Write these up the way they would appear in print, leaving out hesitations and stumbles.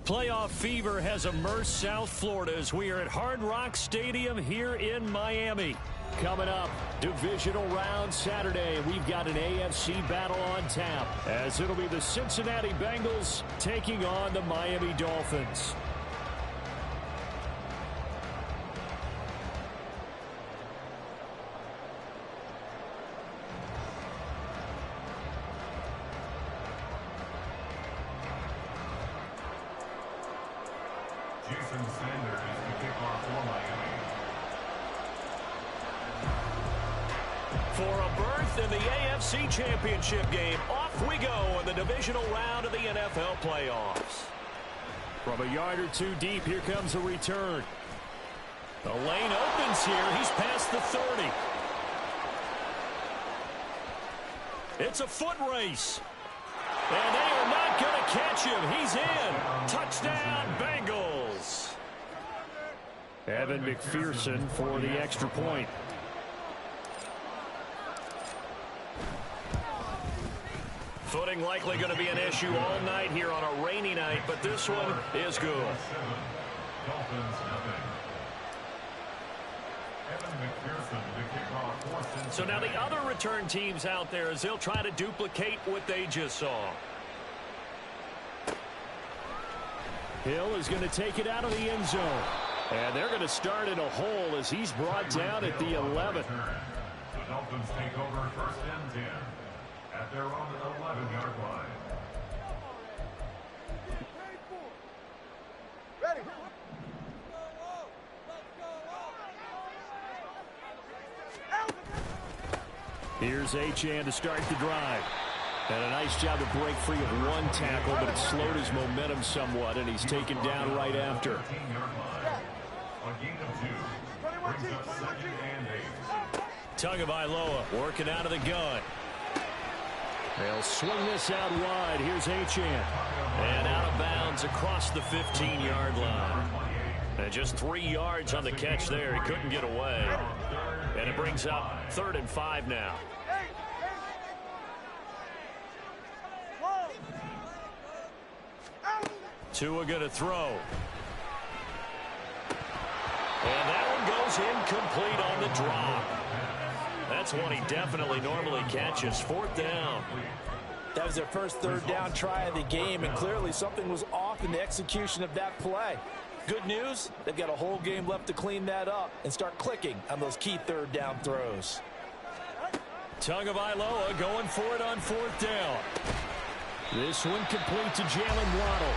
Playoff fever has immersed South Florida as we are at Hard Rock Stadium here in Miami. Coming up, divisional round Saturday. We've got an AFC battle on tap as it'll be the Cincinnati Bengals taking on the Miami Dolphins. Jason Sanders is the kickoff for Miami. For a berth in the AFC Championship game, off we go in the divisional round of the NFL playoffs. From a yard or two deep, here comes a return. The lane opens here. He's past the 30. It's a foot race. And they are not going to catch him. He's in. Touchdown, Bengals. Evan McPherson for the extra point. Footing likely going to be an issue all night here on a rainy night, but this one is good. Dolphins nothing. Evan McPherson to kick off. So now the other return teams out there as they'll try to duplicate what they just saw. Hill is going to take it out of the end zone. And they're going to start in a hole as he's brought down at the 11. The Dolphins take over first and 10 at their own 11-yard line. Ready. Here's Achane to start the drive. And a nice job to break free of one tackle, but it slowed his momentum somewhat, and he's taken down right after. Tagovailoa working out of the gun. They'll swing this out wide. Here's Achane. And out of bounds across the 15-yard line. And just 3 yards on the catch there. He couldn't get away. And it brings up 3rd and 5 now. Tua going to throw. And that one goes incomplete on the drop. That's one he definitely normally catches. 4th down. That was their first 3rd down try of the game, and clearly something was off in the execution of that play. Good news, they've got a whole game left to clean that up and start clicking on those key 3rd down throws. Tagovailoa going for it on 4th down. This one complete to Jalen Waddle.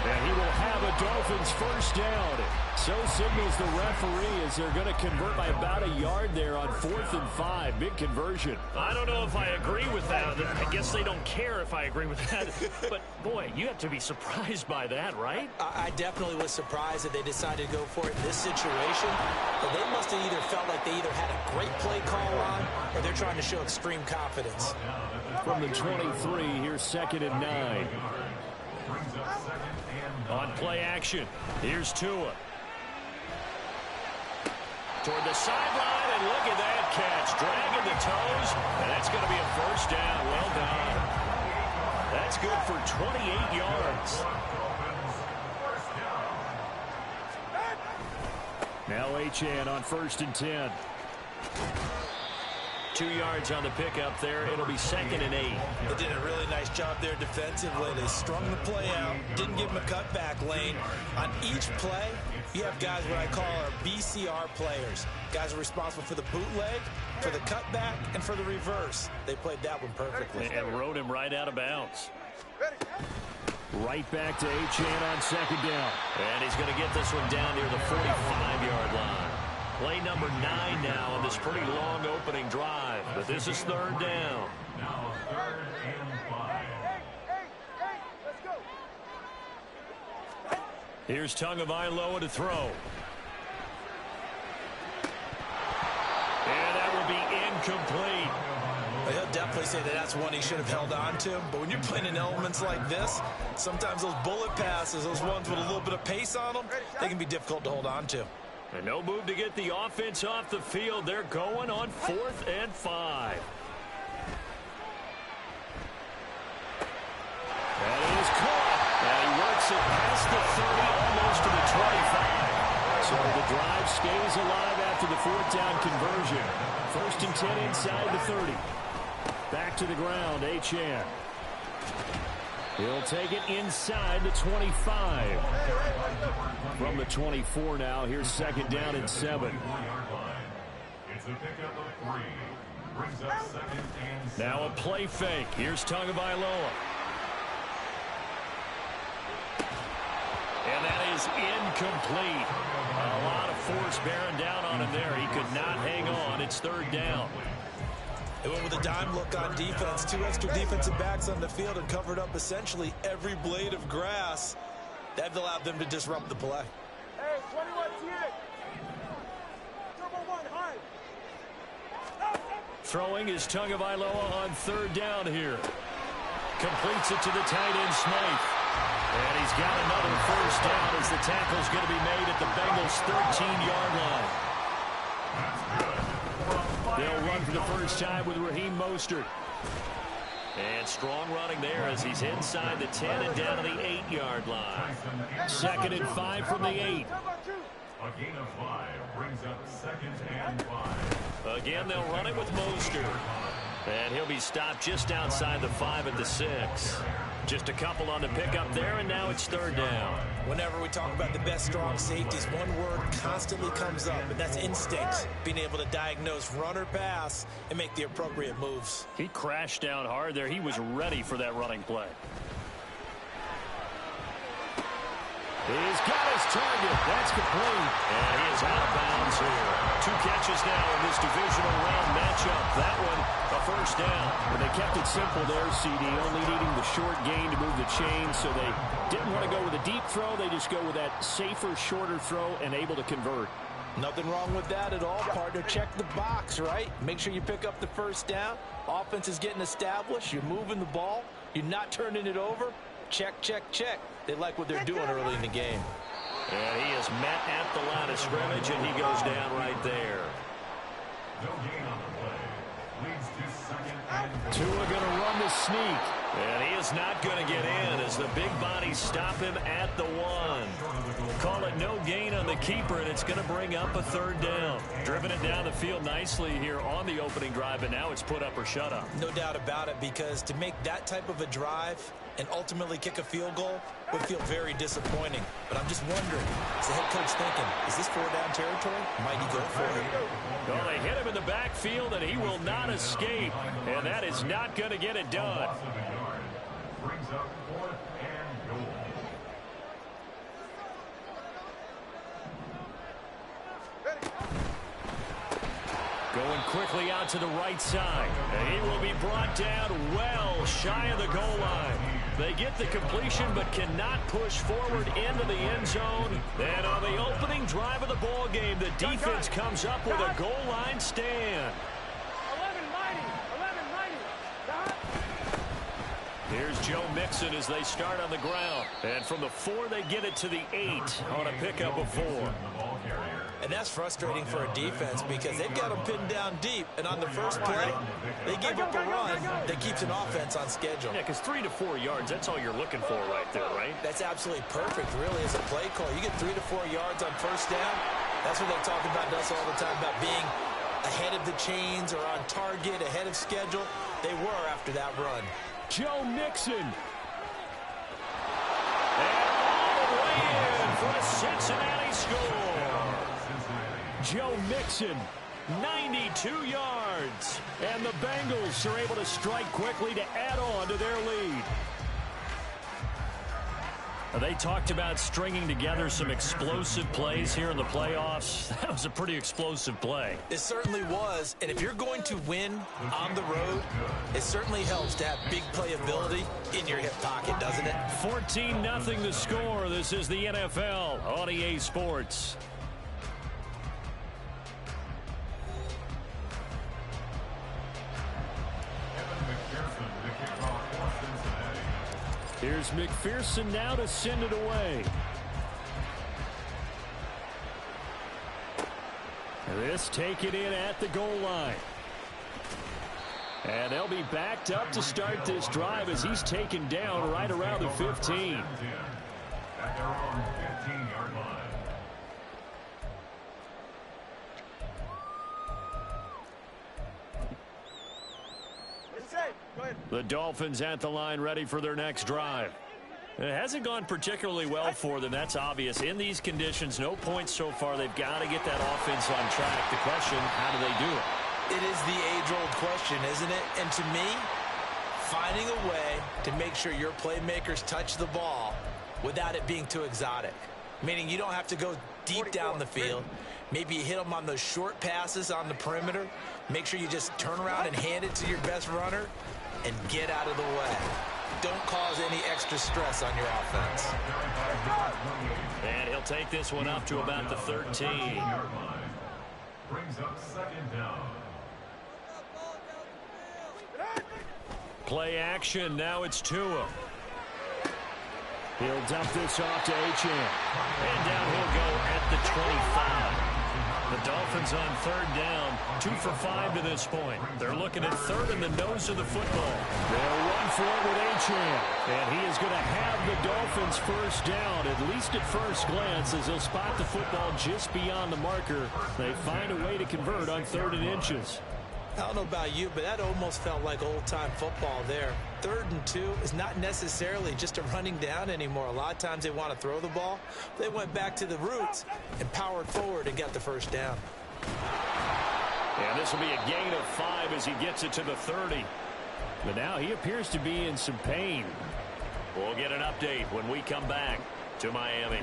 And he will have a Dolphins first down. So signals the referee as they're going to convert by about a yard there on 4th and 5. Big conversion. I don't know if I agree with that. I guess they don't care if I agree with that. But, boy, you have to be surprised by that, right? I definitely was surprised that they decided to go for it in this situation. But they must have either felt like they either had a great play call on or they're trying to show extreme confidence. From the 23, here's 2nd and 9. On play action, here's Tua. Toward the sideline, and look at that catch. Dragging the toes, and that's going to be a first down. Well done. That's good for 28 yards. Now Achane on 1st and 10. 2 yards on the pickup there. It'll be 2nd and 8. They did a really nice job there defensively. They strung the play out, didn't give him a cutback lane. On each play, you have guys what I call our BCR players. Guys are responsible for the bootleg, for the cutback, and for the reverse. They played that one perfectly. And rode him right out of bounds. Right back to Achane on 2nd down. And he's going to get this one down near the 45-yard line. Play number 9 now on this pretty long opening drive. But this is 3rd down. Now 3rd and 5. Here's Tagovailoa to throw. And that will be incomplete. He'll definitely say that that's one he should have held on to. But when you're playing in elements like this, sometimes those bullet passes, those ones with a little bit of pace on them, they can be difficult to hold on to. And no move to get the offense off the field. They're going on 4th and 5. And it is caught. And he works it past the 30, almost to the 25. So the drive stays alive after the fourth down conversion. 1st and 10 inside the 30. Back to the ground, Achane. He'll take it inside the 25. From the 24 now, here's 2nd down and 7. It's a pickup of 3. Brings up 2nd and 7. Now a play fake. Here's Tagovailoa. And that is incomplete. A lot of force bearing down on him there. He could not hang on. It's 3rd down. They went with a dime look on defense. 2 extra defensive backs on the field and covered up essentially every blade of grass. That allowed them to disrupt the play. Hey, 21 here. Turbo 1, hard. Throwing is Tagovailoa on 3rd down here. Completes it to the tight end, Smythe. And he's got another 1st down as the tackle's going to be made at the Bengals' 13-yard line. They'll run for the first time with Raheem Mostert. And strong running there as he's inside the 10 and down to the 8-yard line. 2nd and 5 from the 8. A gain of 5 brings up 2nd and 5. Again, they'll run it with Mostert. And he'll be stopped just outside the 5 at the 6. Just a couple on the pickup there, and now it's 3rd down. Whenever we talk about the best strong safeties, one word constantly comes up, and that's instinct. Being able to diagnose run or pass and make the appropriate moves. He crashed down hard there. He was ready for that running play. He's got his target. That's complete. And he is out of bounds here. 2 catches now in this divisional round matchup. That one, a 1st down. And they kept it simple there, CD, only needing the short gain to move the chain, so they didn't want to go with a deep throw. They just go with that safer, shorter throw and able to convert. Nothing wrong with that at all, partner. Check the box, right? Make sure you pick up the 1st down. Offense is getting established. You're moving the ball. You're not turning it over. Check, check, check. They like what they're doing early in the game. And he is met at the line of scrimmage, and he goes down right there. No gain on the play. Leads to 2nd and 4. Tua going to run the sneak. And he is not going to get in as the big bodies stop him at the 1. Call it no gain on the keeper, and it's going to bring up a 3rd down. Driven it down the field nicely here on the opening drive, and now it's put up or shut up. No doubt about it, because to make that type of a drive and ultimately kick a field goal would feel very disappointing. But I'm just wondering, is the head coach thinking, is this 4-down territory? Might he go for it? Well, they hit him in the backfield, and he will not escape. And that is not going to get it done. Brings up 4th and goal. Going quickly out to the right side. And he will be brought down well shy of the goal line. They get the completion but cannot push forward into the end zone. And on the opening drive of the ball game, the defense comes up with a goal line stand. 11-90. Here's Joe Mixon as they start on the ground. And from the 4, they get it to the 8 on a pickup of 4. And that's frustrating for a defense because they've got them pinned down deep. And on the first play, they gave up a run that keeps an offense on schedule. Yeah, because 3 to 4 yards, that's all you're looking for right there, right? That's absolutely perfect, really, as a play call. You get 3 to 4 yards on 1st down. That's what they talk about us all the time, about being ahead of the chains or on target, ahead of schedule. They were after that run. Joe Mixon. And all the way in for a Cincinnati score. Joe Mixon, 92 yards. And the Bengals are able to strike quickly to add on to their lead. They talked about stringing together some explosive plays here in the playoffs. That was a pretty explosive play. It certainly was. And if you're going to win on the road, it certainly helps to have big playability in your hip pocket, doesn't it? 14-0 the score. This is the NFL on EA Sports. Here's McPherson now to send it away. This taken in at the goal line. And they'll be backed up to start this drive as he's taken down right around the 15. at their own 15-yard line. The Dolphins at the line ready for their next drive. It hasn't gone particularly well for them. That's obvious. In these conditions, no points so far. They've got to get that offense on track. The question, how do they do it? It is the age-old question, isn't it? And to me, finding a way to make sure your playmakers touch the ball without it being too exotic. Meaning you don't have to go deep down the field. Maybe you hit them on those short passes on the perimeter. Make sure you just turn around and hand it to your best runner and get out of the way. Don't cause any extra stress on your offense. And he'll take this one up to about the 13. Brings up second down. Play action. Now it's Tua. He'll dump this off to Achane. And down he'll go at the 25. The Dolphins on third down, 2 for 5 to this point. They're looking at third in the nose of the football. They'll run for it with Achane. And he is going to have the Dolphins first down, at least at first glance, as he'll spot the football just beyond the marker. They find a way to convert on 3rd and inches. I don't know about you, but that almost felt like old-time football there. 3rd and 2 is not necessarily just a running down anymore. A lot of times they want to throw the ball. They went back to the roots and powered forward and got the first down. And this will be a gain of 5 as he gets it to the 30. But now he appears to be in some pain. We'll get an update when we come back to Miami.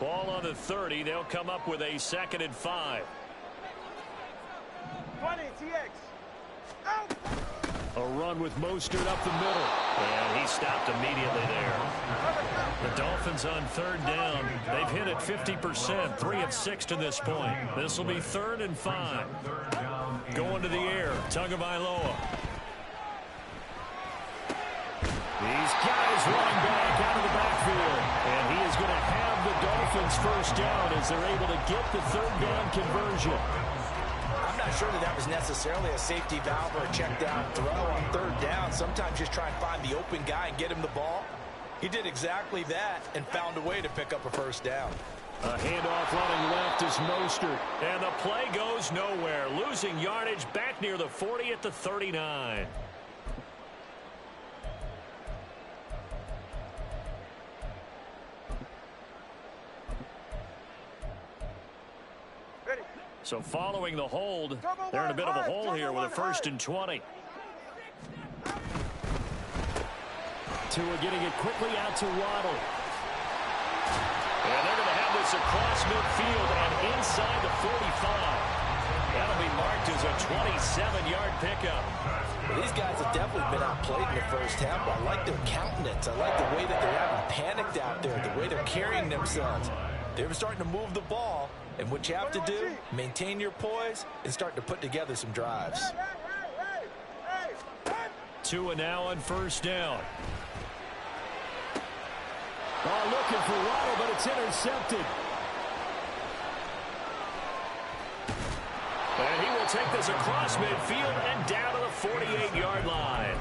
Ball on the 30. They'll come up with a 2nd and 5. 20, TX. Out. A run with Mostert up the middle. And he stopped immediately there. The Dolphins on 3rd down. They've hit it 50%, 3 of 6 to this point. This will be 3rd and 5. Going to the air. Tagovailoa. These guys running back out of the backfield. And he is going to have the Dolphins first down as they're able to get the 3rd down conversion. I'm not sure that was necessarily a safety valve or a check down throw on 3rd down. Sometimes just try and find the open guy and get him the ball. He did exactly that and found a way to pick up a first down. A handoff running left is Mostert. And the play goes nowhere. Losing yardage back near the 40 at the 39. So following the hold, they're in a bit of a hole here with a 1st and 20. Tua getting it quickly out to Waddle. And they're going to have this across midfield and inside the 45. That'll be marked as a 27-yard pickup. Well, these guys have definitely been outplayed in the first half, but I like their countenance. I like the way that they're having panicked out there, the way they're carrying themselves. They're starting to move the ball, and what you have to do, maintain your poise and start to put together some drives. Tua now on 1st down. Oh, looking for Waddle, but it's intercepted. And he will take this across midfield and down to the 48-yard line.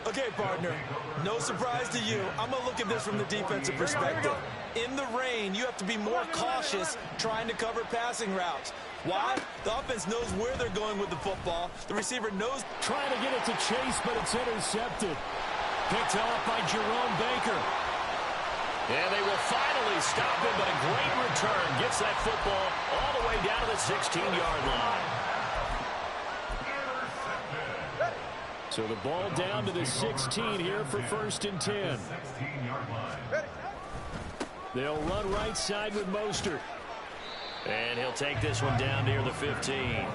Okay, partner, no surprise to you. I'm going to look at this from the defensive perspective. In the rain, you have to be more cautious trying to cover passing routes. Why? The offense knows where they're going with the football. The receiver knows. Trying to get it to Chase, but it's intercepted. Picked off by Jerome Baker. And they will finally stop him, but a great return gets that football all the way down to the 16-yard line. So the ball down to the 16 here for 1st and 10. 16-yard line. They'll run right side with Mostert. And he'll take this one down near the 15.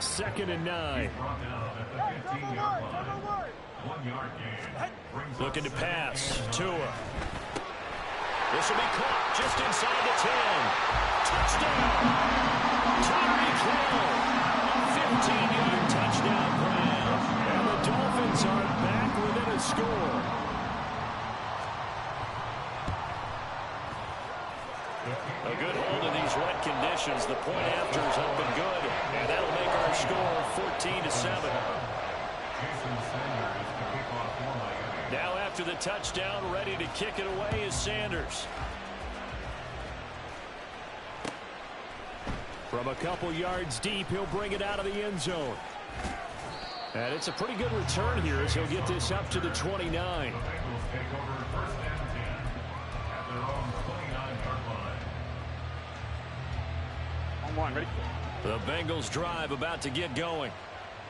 2nd and 9. Brought down at the 15-yard line. 1-yard gain. Looking to pass. Tua. This will be caught just inside the 10. Touchdown. Tyreek Hill. 15-yard touchdown grab. And the Dolphins are back within a score. A good hold in these wet conditions. The point after is up and good. And that'll make our score 14-7. Now after the touchdown, ready to kick it away is Sanders. From a couple yards deep, he'll bring it out of the end zone. And it's a pretty good return here as he'll get this up to the 29. Ready? The Bengals drive about to get going.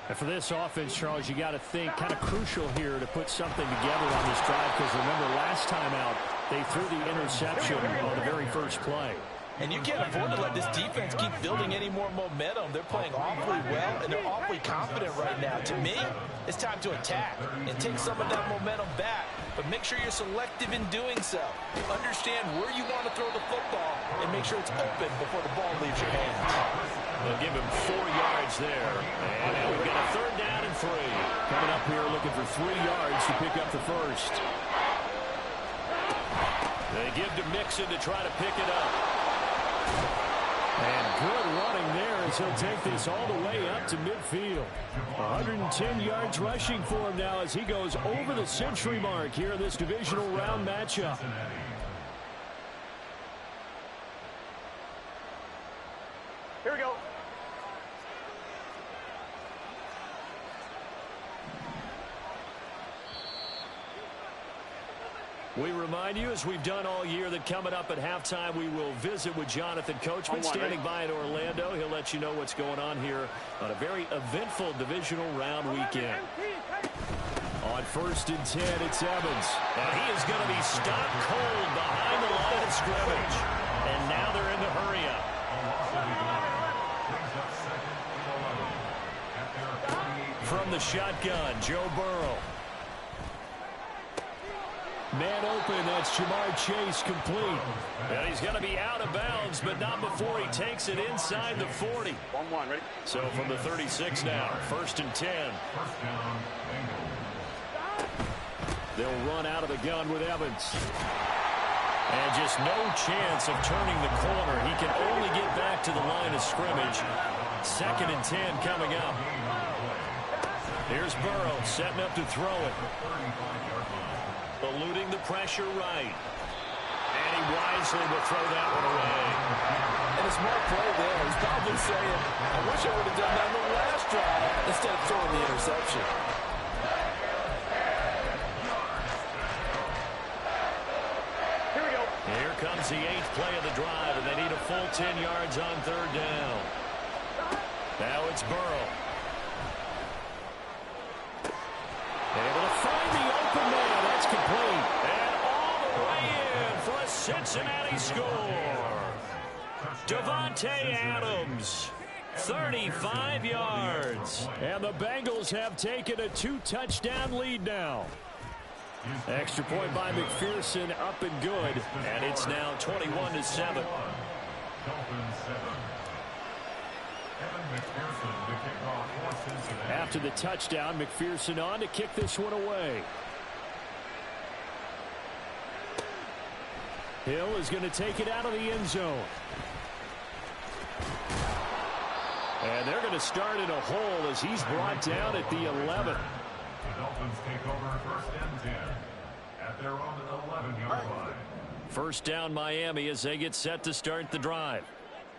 And for this offense, Charles, you got to think kind of crucial here to put something together on this drive, because remember last time out they threw the interception on the very first play. And you can't afford to let this defense keep building any more momentum. They're playing awfully well, and they're awfully confident right now. To me, it's time to attack and take some of that momentum back, but make sure you're selective in doing so. Understand where you want to throw the football and make sure it's open before the ball leaves your hands. They'll give him 4 yards there. And now we've got a 3rd down and 3. Coming up here looking for 3 yards to pick up the first. They give to Mixon to try to pick it up. And good running there as he'll take this all the way up to midfield. 110 yards rushing for him now as he goes over the century mark here in this divisional round matchup. Here we go. We remind you, as we've done all year, that coming up at halftime, we will visit with Jonathan Coachman standing by in Orlando. He'll let you know what's going on here on a very eventful divisional round weekend. On 1st and 10, it's Evans. And he is going to be stopped cold behind the line of scrimmage. And now they're in the hurry-up. From the shotgun, Joe Burrow. Man open, that's Jamar Chase complete. And he's going to be out of bounds, but not before he takes it inside the 40. 1-1, ready? So from the 36 now, 1st and 10. They'll run out of the gun with Evans. And just no chance of turning the corner. He can only get back to the line of scrimmage. 2nd and 10 coming up. Here's Burrow setting up to throw it. Eluding the pressure right. And he wisely will throw that one away. And a smart play there. He's probably saying, I wish I would have done that on the last drive instead of throwing the interception. Here we go. Here comes the 8th play of the drive, and they need a full 10 yards on 3rd down. Now it's Burrow. Able to find the open man. That's complete. And all the way in for a Cincinnati score. Davante Adams, 35 yards. And the Bengals have taken a 2-touchdown lead now. Extra point by McPherson, up and good. And it's now 21-7. After the touchdown, McPherson on to kick this one away. Hill is going to take it out of the end zone. And they're going to start in a hole as he's brought down at the 11. The Dolphins take over 1st and 10 at their own 11-yard line. 1st down Miami as they get set to start the drive.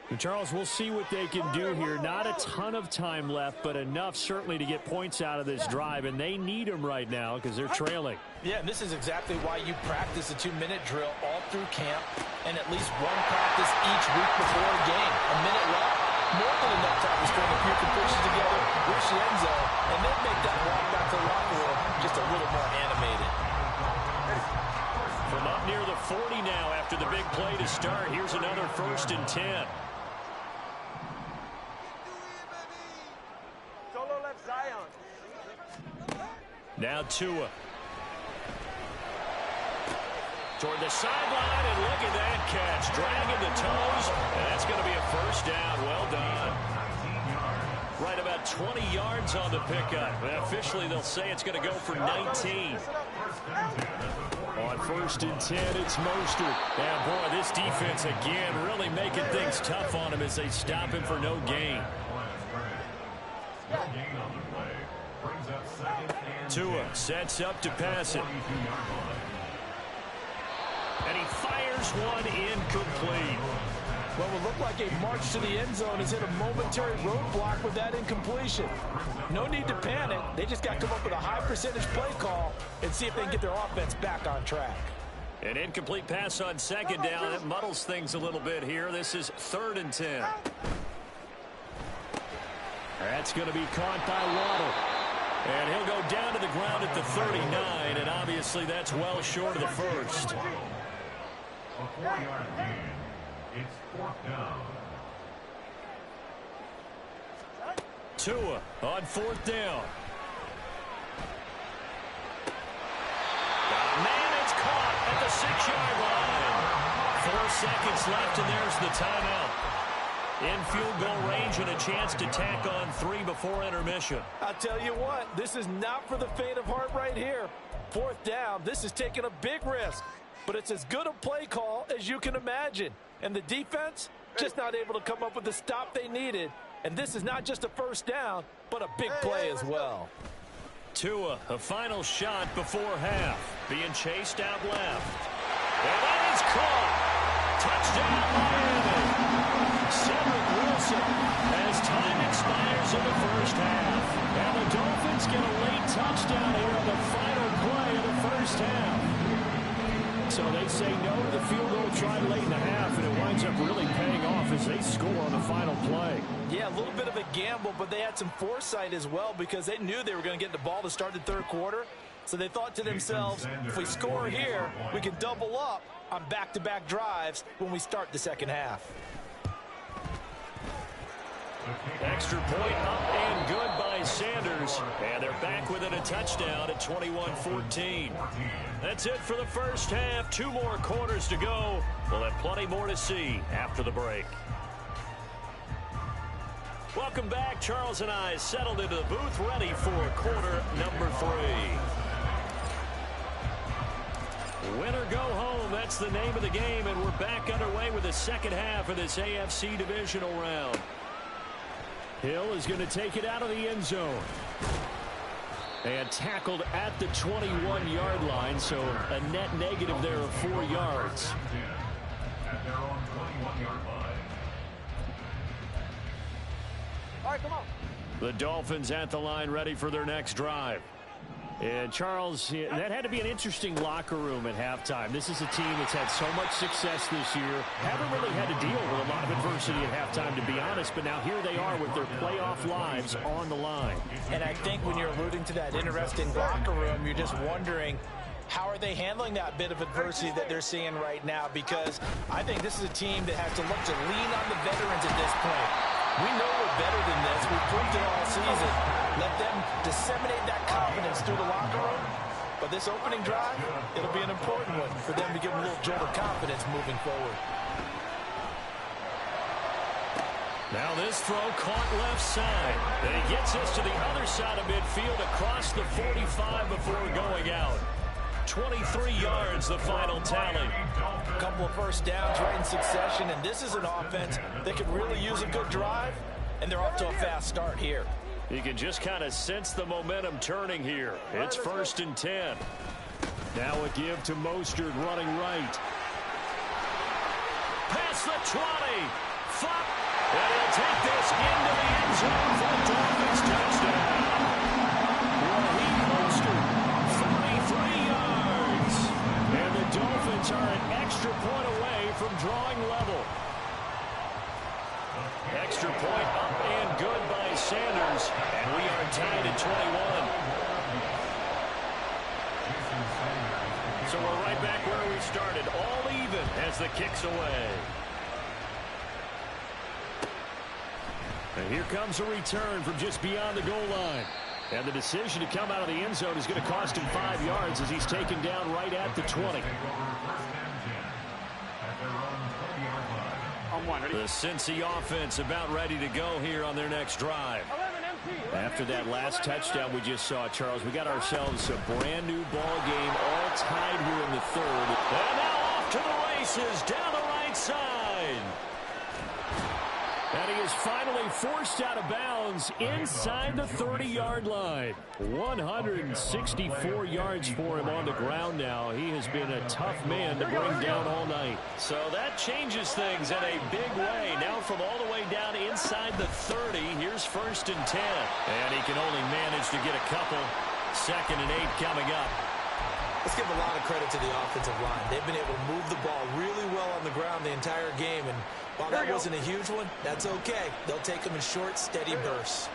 And Charles, we'll see what they can do here. Not a ton of time left, but enough certainly to get points out of this drive, and they need them right now because they're trailing. Yeah, and this is exactly why you practice a 2-minute drill all through camp and at least one practice each week before a game. A minute left, more than enough time to string a few completions together, reach the end zone, and then make that walk back to the locker room just a little more animated. From up near the 40 now after the big play to start, here's another 1st and 10. Now Tua. Toward the sideline, and look at that catch. Dragging the toes, and that's going to be a 1st down. Well done. Right about 20 yards on the pickup. And officially, they'll say it's going to go for 19. On 1st and 10, it's Mostert. And boy, this defense again really making things tough on him as they stop him for no gain. No gain on the play. Brings up Tua sets up to pass it. And he fires one incomplete. Well, it looked like a march to the end zone has hit a momentary roadblock with that incompletion. No need to panic. They just got to come up with a high percentage play call and see if they can get their offense back on track. An incomplete pass on second down. That muddles things a little bit here. This is 3rd and 10. That's going to be caught by Waddle. And he'll go down to the ground at the 39, and obviously that's well short of the first. A 4-yard gain. It's 4th down. Tua on 4th down. Man, it's caught at the 6-yard line. 4 seconds left, and there's the timeout. In field goal range and a chance to tack on 3 before intermission. I'll tell you what, this is not for the faint of heart right here. 4th down, this is taking a big risk. But it's as good a play call as you can imagine. And the defense, just not able to come up with the stop they needed. And this is not just a 1st down, but a big play as well. Tua, a final shot before half. Being chased out left. And that is caught. Touchdown, Miami. Cedric Wilson as time expires in the 1st half. And the Dolphins get a late touchdown here on the final play of the 1st half. So they say no to the field goal try late in the half, and it winds up really paying off as they score on the final play. Yeah, a little bit of a gamble, but they had some foresight as well because they knew they were going to get the ball to start the 3rd quarter. So they thought to themselves, if we score here, we can double up on back-to-back drives when we start the 2nd half. Extra point up and good by Sanders. And they're back within a touchdown at 21-14. That's it for the 1st half. 2 more quarters to go. We'll have plenty more to see after the break. Welcome back. Charles and I settled into the booth, ready for quarter number 3. Win or go home, that's the name of the game, and we're back underway with the 2nd half of this AFC divisional round. Hill is going to take it out of the end zone. And tackled at the 21-yard line, so a net negative there of 4 yards. At their own 21-yard line. All right, come on. The Dolphins at the line, ready for their next drive. And Charles, that had to be an interesting locker room at halftime. This is a team that's had so much success this year. Haven't really had to deal with a lot of adversity at halftime, to be honest. But now here they are with their playoff lives on the line. And I think when you're alluding to that interesting locker room, you're just wondering, how are they handling that bit of adversity that they're seeing right now? Because I think this is a team that has to look to lean on the veterans at this point. We know we're better than this. We've proved it all season. Let them disseminate that confidence through the locker room. But this opening drive, it'll be an important one for them to give them a little jolt of confidence moving forward. Now this throw caught left side. And he gets us to the other side of midfield across the 45 before going out. 23 yards, the final tally. A couple of 1st downs right in succession, and this is an offense that could really use a good drive, and they're off to a fast start here. You can just kind of sense the momentum turning here. It's 1st and 10. Now a give to Mostert running right. Past the 20. Flop. And he'll take this into the end zone for the Dolphins touchdown. Raheem Mostert, 43 yards. And the Dolphins are an extra point away from drawing level. Extra point up and good by Sanders. And we are tied at 21. So we're right back where we started. All even as the kick's away. And here comes a return from just beyond the goal line. And the decision to come out of the end zone is going to cost him 5 yards as he's taken down right at the 20. The Cincy offense about ready to go here on their next drive. After that last touchdown we just saw, Charles, we got ourselves a brand new ball game, all tied here in the 3rd. And now off to the races down the right side. And he is is finally forced out of bounds inside the 30-yard line. 164 yards for him on the ground now. He has been a tough man to bring down all night. So that changes things in a big way. Now from all the way down inside the 30, here's 1st and 10. And he can only manage to get a couple. 2nd and 8 coming up. Let's give a lot of credit to the offensive line. They've been able to move the ball really well on the ground the entire game. And while that wasn't a huge one, that's okay. They'll take them in short, steady bursts.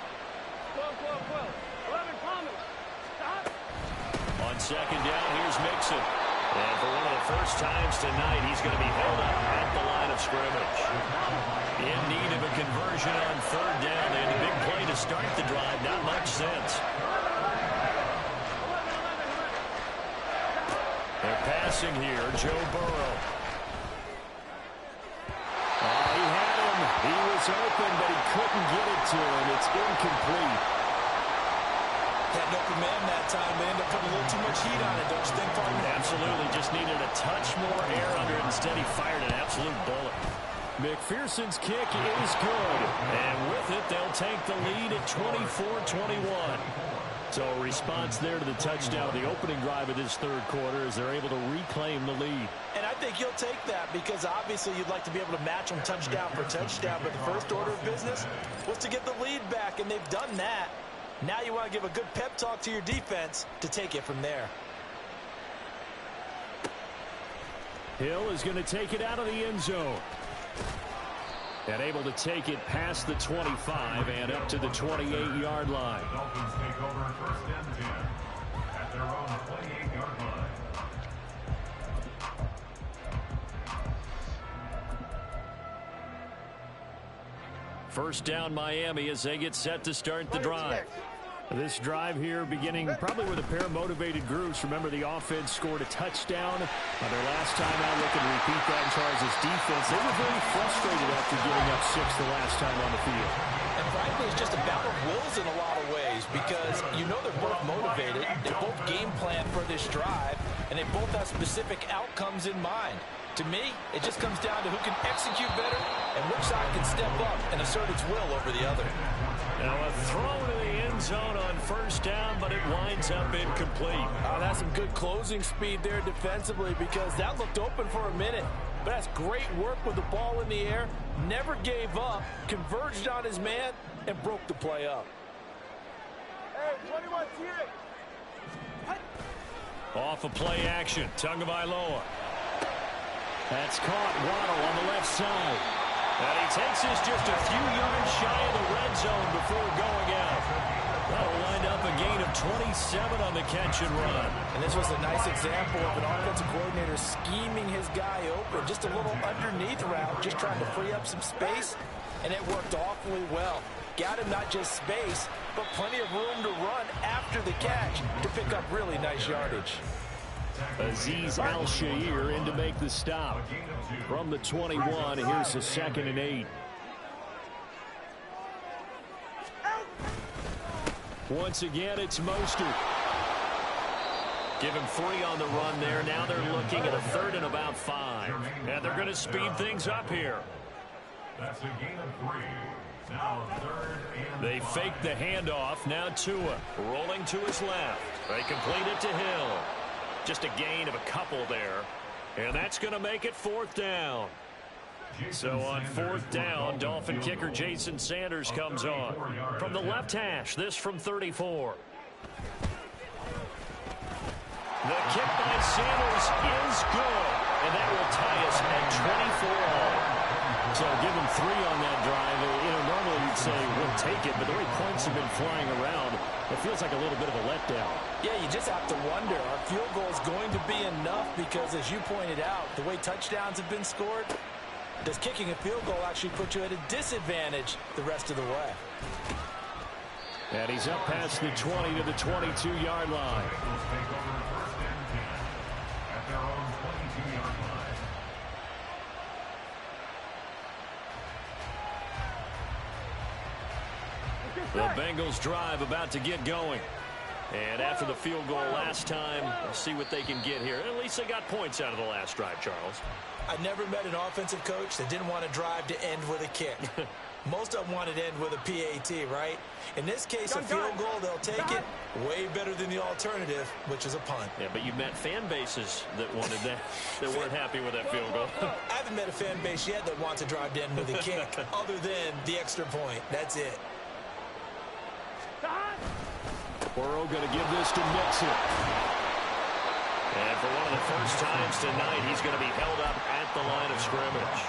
On 2nd down, here's Mixon. And for one of the first times tonight, he's going to be held up at the line of scrimmage. In need of a conversion on 3rd down. They had a big play to start the drive. Not much sense. They're passing here, Joe Burrow. He had him. He was open, but he couldn't get it to him. It's incomplete. Had an open man that time. They ended up putting a little too much heat on it, don't you think, partner? Absolutely. Just needed a touch more air under it. Instead, he fired an absolute bullet. McPherson's kick is good. And with it, they'll take the lead at 24-21. So a response there to the touchdown, the opening drive of this 3rd quarter, as they're able to reclaim the lead. And I think you'll take that because obviously you'd like to be able to match them touchdown for touchdown. But the first order of business was to get the lead back, and they've done that. Now you want to give a good pep talk to your defense to take it from there. Hill is going to take it out of the end zone. And able to take it past the 25 and up to the 28-yard line. The Dolphins take over 1st and 10 at their own 28-yard line. First down Miami as they get set to start the drive. This drive here beginning probably with a pair of motivated groups. Remember, the offense scored a touchdown on their last time out. Looking to repeat that in Charles' defense. They were very frustrated after giving up 6 the last time on the field. And frankly, it's just a battle of wills in a lot of ways because you know they're both motivated. They both game plan for this drive, and they both have specific outcomes in mind. To me, it just comes down to who can execute better and which side can step up and assert its will over the other. Now a throw to the end zone on 1st down, but it winds up incomplete. That's some good closing speed there defensively because that looked open for a minute. But that's great work with the ball in the air. Never gave up, converged on his man, and broke the play up. Hey, 21, here. Off of play action, Tagovailoa. That's caught. Waddle on the left side. And he takes this just a few yards shy of the red zone before going out. That'll wind up a gain of 27 on the catch and run. And this was a nice example of an offensive coordinator scheming his guy open. Just a little underneath route, just trying to free up some space. And it worked awfully well. Got him not just space, but plenty of room to run after the catch to pick up really nice yardage. Azeez Al-Shaair in to make the stop. From the 21, here's a 2nd and 8. Once again, it's Mostert. Give him 3 on the run there. Now they're looking at a 3rd and about 5. And they're going to speed things up here. That's a gain of 3. Now 3rd and They 5. fake the handoff. Now Tua rolling to his left. They complete it to Hill. Just a gain of a couple there. And that's going to make it 4th down. So on 4th down, Dolphin kicker Jason Sanders comes on. From the left hash, this from 34. The kick by Sanders is good. And that will tie us at 24 all. So give him 3 on that drive. Normally you'd say we'll take it, but the way points have been flying around, it feels like a little bit of a letdown. Yeah, you just have to wonder, are field goals going to be enough? Because as you pointed out, the way touchdowns have been scored, does kicking a field goal actually put you at a disadvantage the rest of the way? And he's up past the 20 to the 22-yard line. Bengals take over 1st and 10 at their own 22-yard line. The Bengals drive about to get going. And after the field goal last time, we'll see what they can get here. At least they got points out of the last drive, Charles. I never met an offensive coach that didn't want to drive to end with a kick. Most of them want it end with a PAT, right? In this case, a field goal, they'll take it way better than the alternative, which is a punt. Yeah, but you've met fan bases that wanted that, that weren't happy with that field goal. I haven't met a fan base yet that wants to drive to end with a kick other than the extra point. That's it. Burrow going to give this to Mixon. And for one of the first times tonight, he's going to be held up at the line of scrimmage.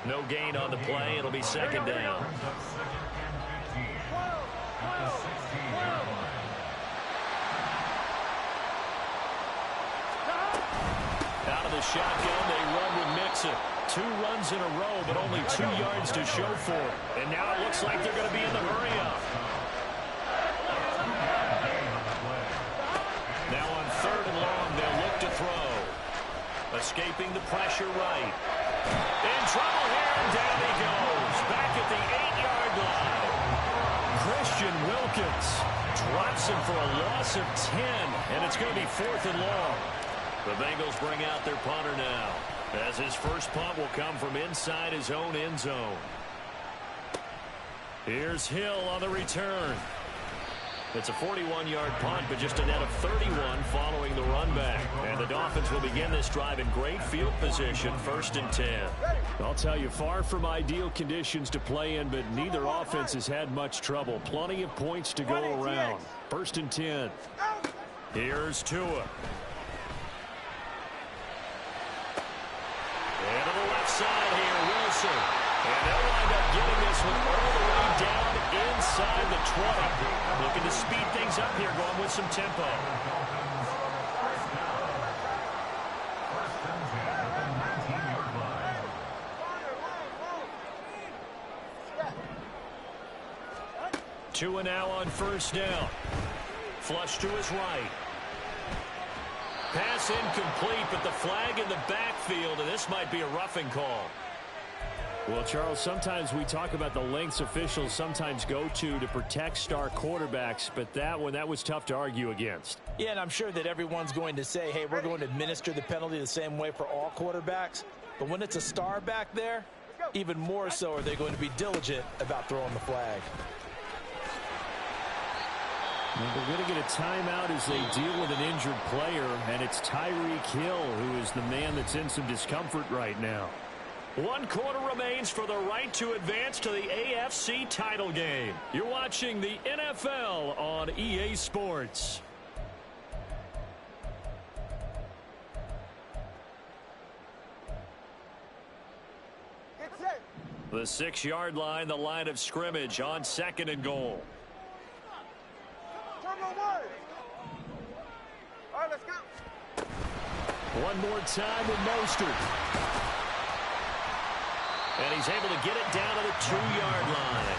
No gain on the play. It'll be second down. Out of the shotgun, they run with Mixon. 2 runs in a row, but only 2 yards to show for it. And now it looks like they're going to be in the hurry-up. Now on 3rd and long, they'll look to throw. Escaping the pressure right. In trouble here, and down he goes. Back at the 8-yard line. Christian Wilkins drops him for a loss of 10, and it's going to be 4th and long. The Bengals bring out their punter now, as his first punt will come from inside his own end zone. Here's Hill on the return. It's a 41-yard punt, but just a net of 31 following the run back. And the Dolphins will begin this drive in great field position, 1st and 10. I'll tell you, far from ideal conditions to play in, but neither offense has had much trouble. Plenty of points to go around. 1st and 10. Here's Tua. And to the left side here, Wilson. And they'll wind up getting this one all the way down inside the 20. Looking to speed things up here, going with some tempo. Tua now on 1st down. Flush to his right. Pass incomplete, but the flag in the backfield, and this might be a roughing call. Well, Charles, sometimes we talk about the lengths officials sometimes go to protect star quarterbacks, but that one, that was tough to argue against. Yeah, and I'm sure that everyone's going to say, hey, we're going to administer the penalty the same way for all quarterbacks. But when it's a star back there, even more so are they going to be diligent about throwing the flag. And they're going to get a timeout as they deal with an injured player, and it's Tyreek Hill who is the man that's in some discomfort right now. 1 quarter remains for the right to advance to the AFC title game. You're watching the NFL on EA Sports. The 6-yard line, the line of scrimmage on 2nd and goal. All right, let's go. One more time with Mostert. And he's able to get it down to the 2-yard line.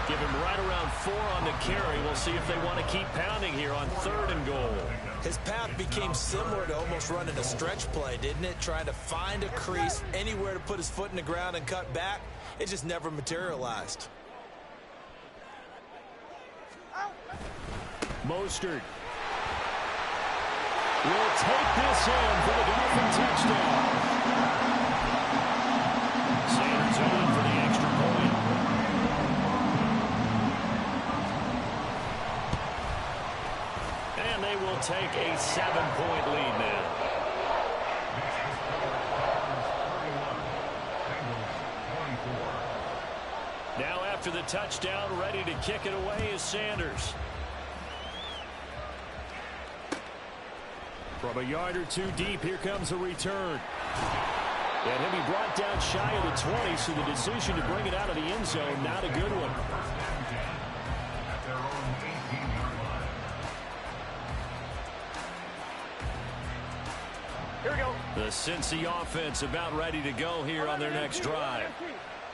Give him right around 4 on the carry. We'll see if they want to keep pounding here on 3rd and goal. His path became similar to almost running a stretch play, didn't it? Trying to find a crease, anywhere to put his foot in the ground and cut back. It just never materialized. Mostert will take this in for the Dolphin touchdown. Sanders on for the extra point. And they will take a 7-point lead now. Now after the touchdown, ready to kick it away is Sanders. From a yard or 2 deep, here comes a return. And he'll be brought down shy of the 20, so the decision to bring it out of the end zone, not a good one. Here we go. The Cincy offense about ready to go here on their next drive.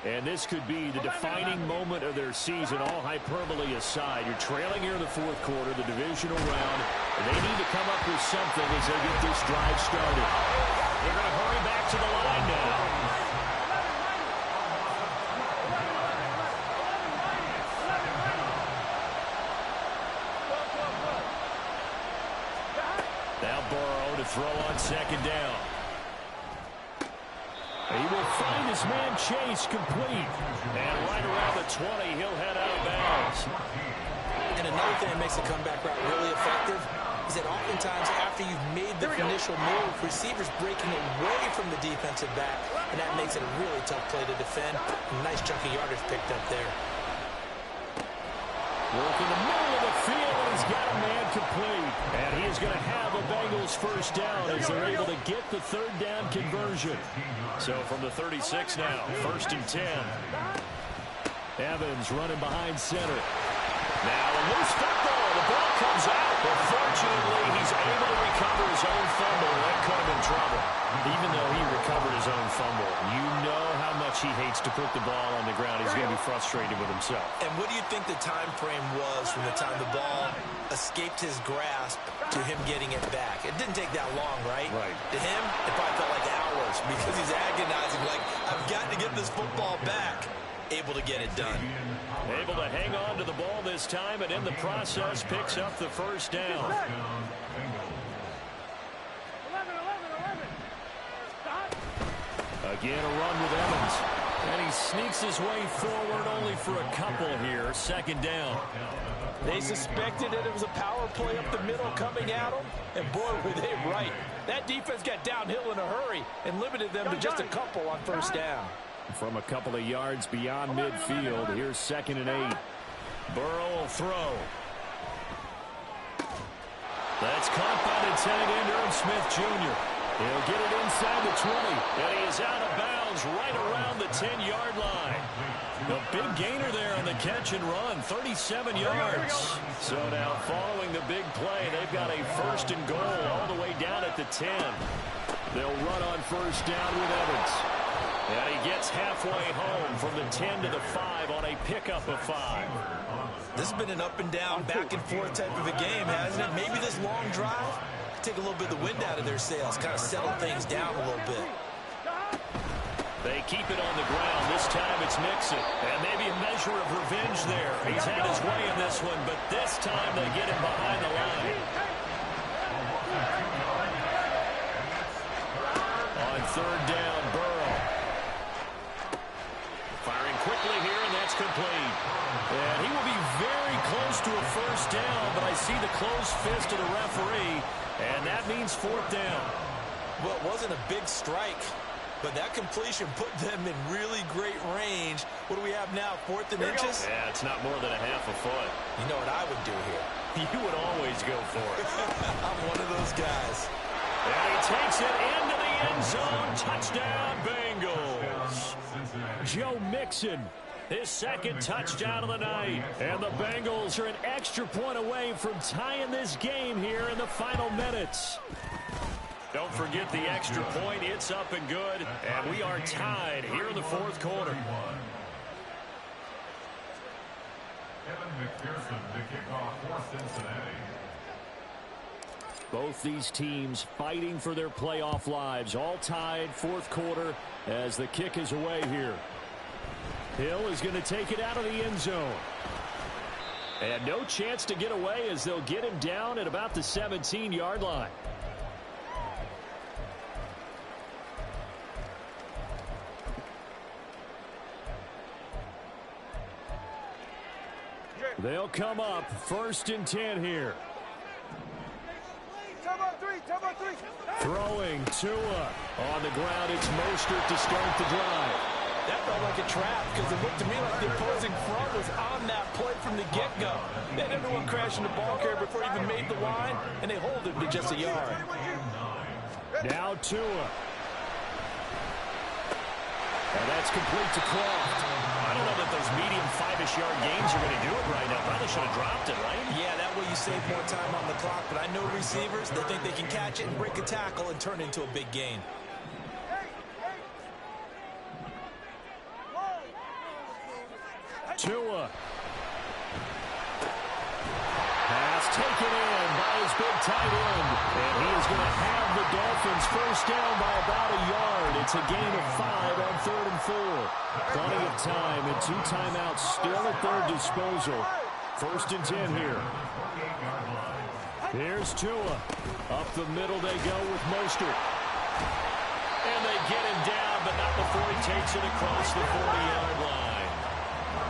And this could be the defining moment of their season, all hyperbole aside. You're trailing here in the 4th quarter, the divisional round, and they need to come up with something as they get this drive started. They're going to hurry back to the line now. Now Burrow to throw on 2nd down. He will find his man Chase complete. And right around the 20, he'll head out of bounds. And another thing that makes the comeback route really effective is that oftentimes after you've made the initial move, receivers breaking away from the defensive back, and that makes it a really tough play to defend. A nice chunk of yardage picked up there. Working the middle of the field, and he's got a man complete. And he is going to have a Bengals first down as they're able to get the third down conversion. So from the 36 now, 1st and 10. Evans running behind center. Now a loose football. The ball comes out, but fortunately he's able to recover his own fumble. That could have been trouble. Even though he recovered his own fumble, you know how much he hates to put the ball on the ground. He's going to be frustrated with himself. And what do you think the time frame was from the time the ball escaped his grasp to him getting it back? It didn't take that long, right? Right. To him, it probably felt like hours because he's agonizing, like, I've got to get this football back. Able to get it done. Able to hang on to the ball this time, and in the process picks up the first down. Again, a run with Evans. And he sneaks his way forward only for a couple here. 2nd down. They suspected that it was a power play up the middle coming at them, and boy, were they right. That defense got downhill in a hurry and limited them to just a couple on 1st down. From a couple of yards beyond midfield, here's 2nd and 8. Burrow will throw. That's caught by the tight end, Irv Smith Jr. He'll get it inside the 20, and he is out of bounds right around the 10-yard line. The big gainer there on the catch and run, 37 yards. So now following the big play, they've got a 1st and goal all the way down at the 10. They'll run on 1st down with Evans. And he gets halfway home from the 10 to the 5 on a pickup of 5. This has been an up and down, back and forth type of a game, hasn't it? Maybe this long drive take a little bit of the wind out of their sails, kind of settle things down a little bit. They keep it on the ground. This time it's Mixon. And maybe a measure of revenge there. He's had his way in this one, but this time they get him behind the line. On 3rd down, Burrow. Firing quickly here, and that's complete. And he will be very close to a 1st down, but I see the closed fist of the referee, and that means 4th down. Well, it wasn't a big strike, but that completion put them in really great range. What do we have now, 4th and inches? Yeah, it's not more than a half a foot. You know what I would do here? You would always go for it. I'm one of those guys. And he takes it into the end zone. Touchdown, Bengals. Joe Mixon, his 2nd touchdown of the night. And the Bengals are an extra point away from tying this game here in the final minutes. Don't forget the extra point. It's up and good. And we are tied here in the 4th quarter. Kevin McPherson to kick off for Cincinnati. Both these teams fighting for their playoff lives. All tied, 4th quarter as the kick is away here. Hill is going to take it out of the end zone. And no chance to get away as they'll get him down at about the 17-yard line. They'll come up 1st and 10 here. Throwing Tua on the ground. It's Mostert to start the drive. That felt like a trap because it looked to me like the opposing front was on that play from the get-go. They had everyone crashing the ball carrier before he even made the line, and they hold it to just a yard. Now Tua. And that's complete to Croft. I don't know that those medium 5-ish yard gains are going to do it right now. Probably should have dropped it, right? Yeah, that way you save more time on the clock. But I know receivers, they think they can catch it and break a tackle and turn it into a big gain. Tua. Pass taken in by his big tight end. And he is going to have the Dolphins first down by about a yard. It's a gain of 5 on 3rd and 4. Plenty of time and 2 timeouts still at their disposal. 1st and 10 here. Here's Tua. Up the middle they go with Mostert. And they get him down, but not before he takes it across the 40-yard line.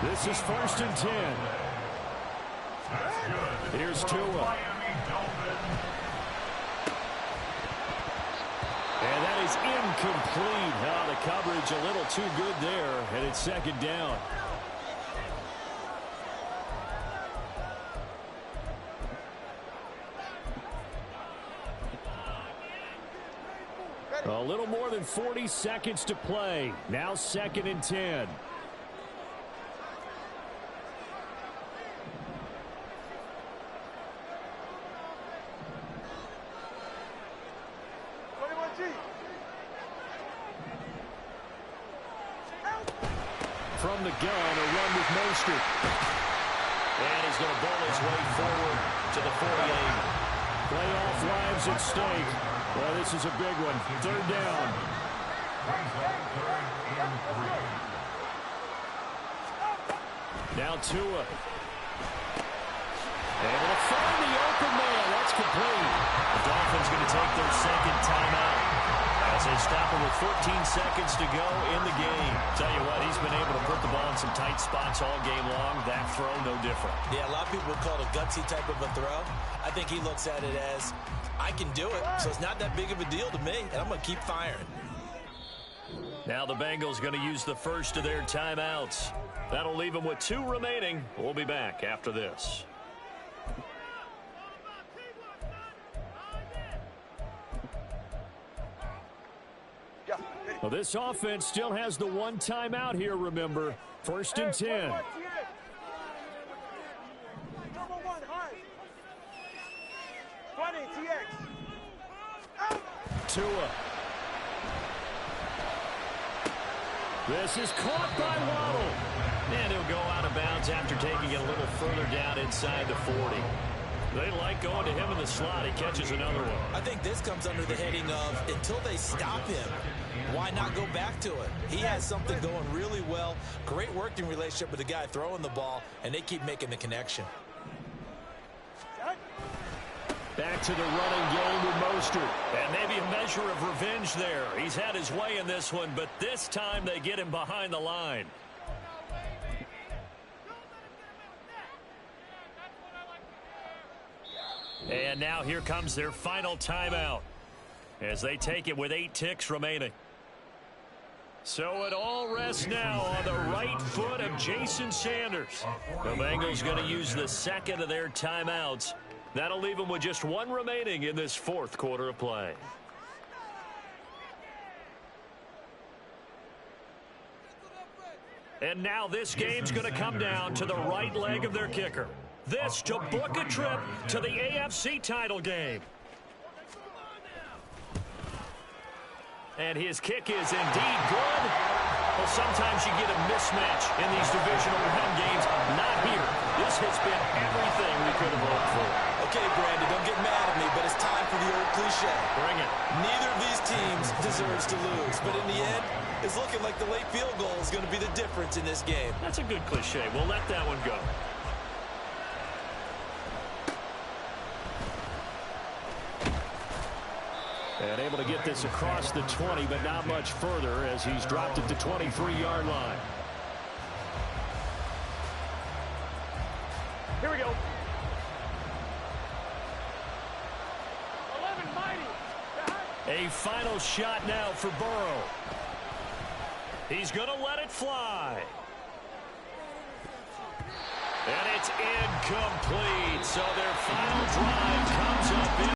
This is 1st and 10. Here's Tua. And that is incomplete. The coverage a little too good there, and it's 2nd down. A little more than 40 seconds to play. Now 2nd and 10. From the gun, a run with Mostert. And he's going to bowl his way forward to the 48. Playoff lives at stake. Well, this is a big one. 3rd down. Now Tua. Able to find the open man. That's complete. The Dolphins going to take their 2nd timeout as they stop it with 14 seconds to go in the game. Tell you what, he's been able to put the ball in some tight spots all game long. That throw, no different. Yeah, a lot of people would call it a gutsy type of a throw. I think he looks at it as, I can do it, so it's not that big of a deal to me, and I'm going to keep firing. Now the Bengals going to use the first of their timeouts. That'll leave them with 2 remaining. We'll be back after this. Well, this offense still has the 1 timeout here, remember. 1st and 10. Tua. This is caught by Waddle. And he'll go out of bounds after taking it a little further down inside the 40. They like going to him in the slot. He catches another one. I think this comes under the heading of until they stop him, why not go back to it? He has something going really well. Great working relationship with the guy throwing the ball, and they keep making the connection. Back to the running game with Mostert. And maybe a measure of revenge there. He's had his way in this one, but this time they get him behind the line. And now here comes their final timeout as they take it with 8 ticks remaining. So it all rests now on the right foot of Jason Sanders. The Bengals going to use the 2nd of their timeouts. That'll leave them with just 1 remaining in this 4th quarter of play. And now this game's going to come down to the right leg of their kicker. This to book a trip to the AFC title game. And his kick is indeed good. Well, sometimes you get a mismatch in these divisional round games. Not here. This has been everything we could have hoped for. Okay, Brandon, don't get mad at me, but it's time for the old cliche. Bring it. Neither of these teams deserves to lose, but in the end, it's looking like the late field goal is going to be the difference in this game. That's a good cliche. We'll let that one go. And able to get this across the 20, but not much further as he's dropped it to 23-yard line. Here we go. 11 mighty. A final shot now for Burrow. He's going to let it fly. And it's incomplete. So their final drive